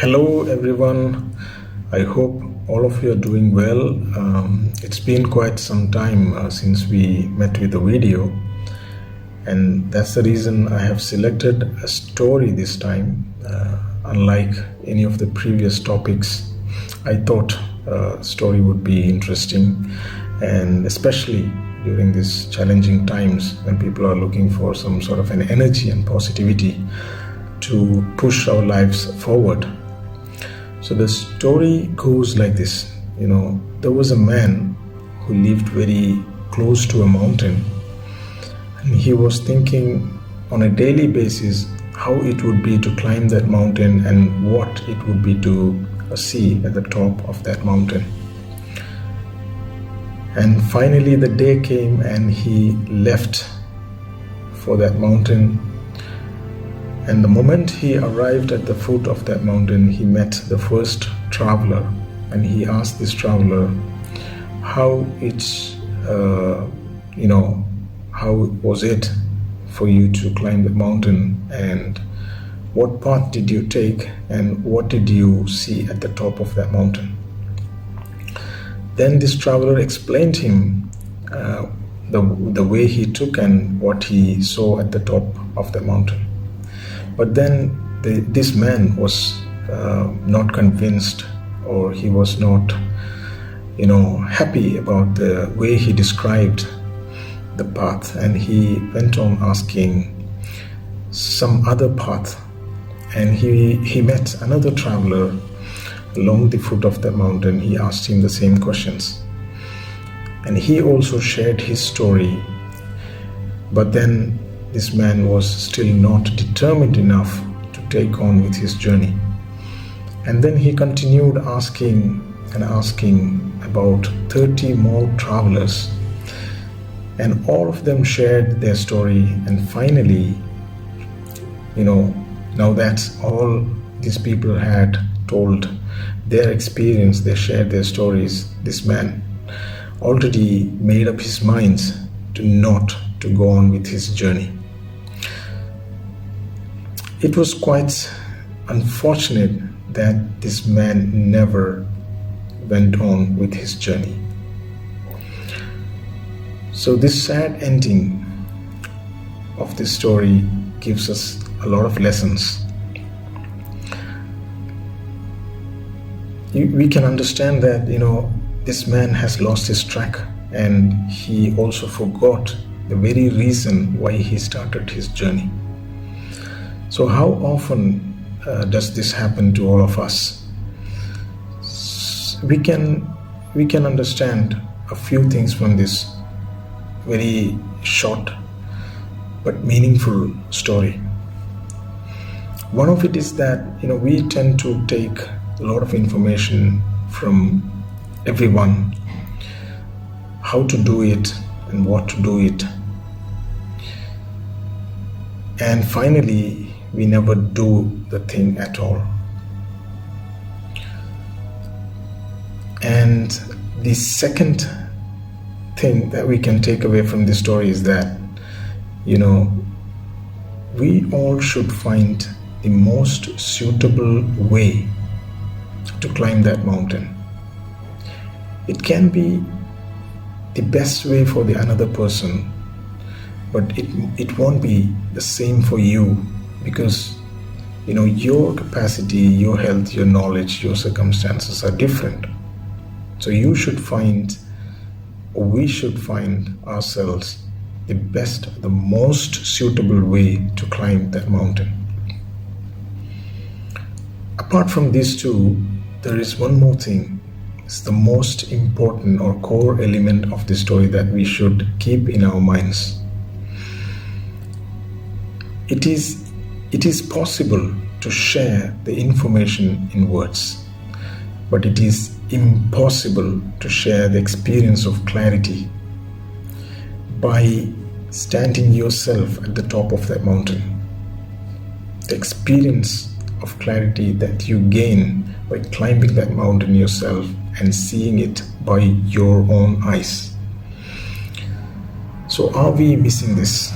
Hello, everyone. I hope all of you are doing well. It's been quite some time since we met with a video, and that's the reason I have selected a story this time. Unlike any of the previous topics, I thought a story would be interesting, and especially during these challenging times when people are looking for some sort of an energy and positivity to push our lives forward. So the story goes like this. There was a man who lived very close to a mountain, and he was thinking on a daily basis how it would be to climb that mountain and what it would be to see at the top of that mountain. And finally the day came and he left for that mountain. And the moment he arrived at the foot of that mountain, he met the first traveler, and he asked this traveler how how was it for you to climb the mountain, and what path did you take, and what did you see at the top of that mountain? Then this traveler explained him the way he took and what he saw at the top of the mountain. But then this man was not convinced, or he was not, happy about the way he described the path, and he went on asking some other path. And he met another traveler along the foot of the mountain. He asked him the same questions, and he also shared his story. But then this man was still not determined enough to take on with his journey. And then he continued asking about 30 more travelers, and all of them shared their story. And finally, now that all these people had told their experience, they shared their stories, this man already made up his mind to go on with his journey. It was quite unfortunate that this man never went on with his journey. So this sad ending of this story gives us a lot of lessons. We can understand that, this man has lost his track, and he also forgot the very reason why he started his journey. So how often does this happen to all of us? We can understand a few things from this very short but meaningful story. One of it is that we tend to take a lot of information from everyone, how to do it and what to do it, and finally we never do the thing at all. And the second thing that we can take away from this story is that we all should find the most suitable way to climb that mountain. It can be the best way for the another person, but it won't be the same for you, because your capacity, your health, your knowledge, your circumstances are different. So we should find ourselves the most suitable way to climb that mountain. Apart from these two, there is one more thing. It's the most important or core element of the story that we should keep in our minds. It is possible to share the information in words, but it is impossible to share the experience of clarity by standing yourself at the top of that mountain. The experience of clarity that you gain by climbing that mountain yourself and seeing it by your own eyes. So are we missing this?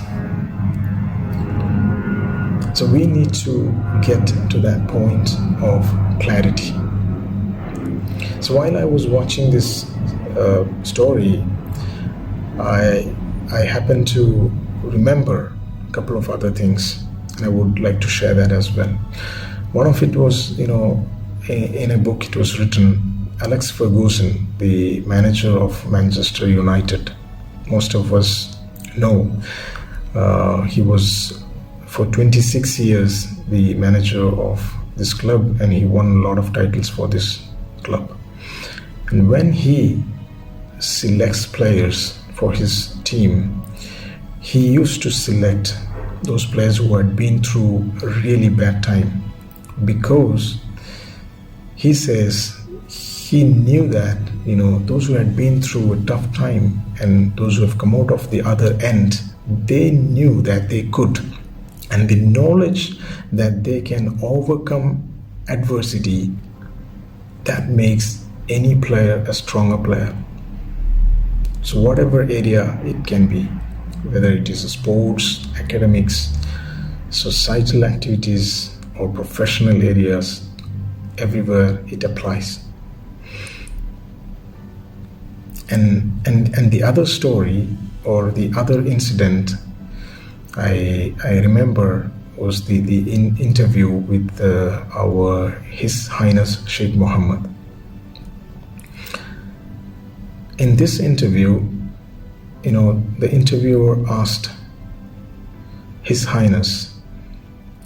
So we need to get to that point of clarity. So while I was watching this story, I happened to remember a couple of other things, and I would like to share that as well. One of it was, in a book it was written, Alex Ferguson, the manager of Manchester United. Most of us know he was for 26 years the manager of this club, and he won a lot of titles for this club. And when he selects players for his team, he used to select those players who had been through a really bad time, because he says he knew that those who had been through a tough time and those who have come out of the other end, they knew that they could, and the knowledge that they can overcome adversity, that makes any player a stronger player. So whatever area it can be, whether it is sports, academics, societal activities, or professional areas, everywhere it applies. And the other story or the other incident I remember was the interview with His Highness Sheikh Mohammed. In this interview, the interviewer asked His Highness,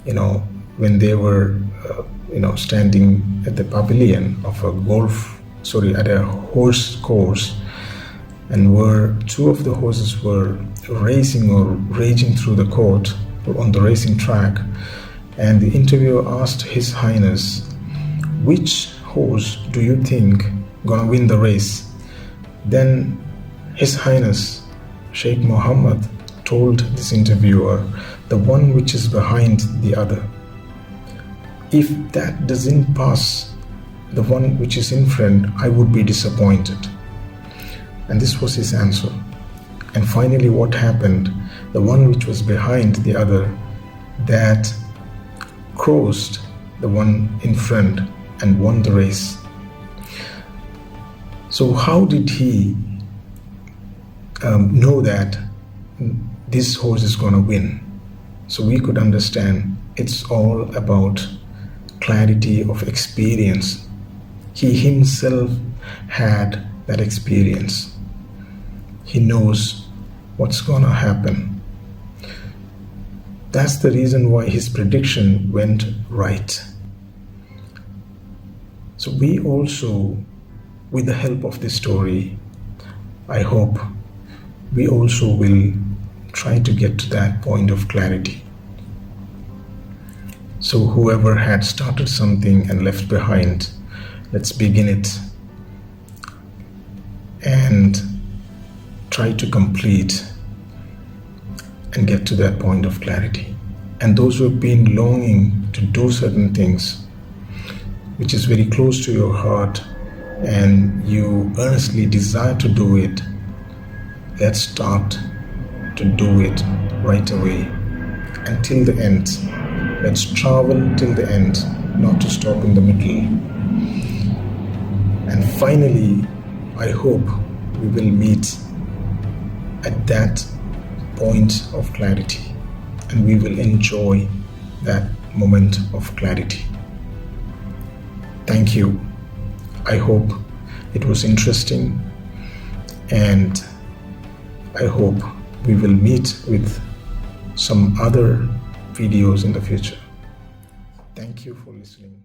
when they were, standing at the pavilion of at a horse course, and where two of the horses were racing or raging through the court on the racing track, and the interviewer asked His Highness, which horse do you think gonna win the race? Then His Highness Sheikh Mohammed told this interviewer, the one which is behind the other. If that doesn't pass the one which is in front, I would be disappointed. And this was his answer. And finally, what happened? The one which was behind the other, that crossed the one in front and won the race. So how did he know that this horse is going to win? So we could understand it's all about clarity of experience. He himself had that experience. He knows what's going to happen. That's the reason why his prediction went right. So we also, with the help of this story, I hope we also will try to get to that point of clarity. So whoever had started something and left behind, let's begin it and try to complete and get to that point of clarity. And those who have been longing to do certain things, which is very close to your heart, and you earnestly desire to do it, let's start to do it right away until the end. Let's travel till the end, not to stop in the middle. And finally, I hope we will meet at that point of clarity, and we will enjoy that moment of clarity. Thank you. I hope it was interesting, and I hope we will meet with some other videos in the future. Thank you for listening.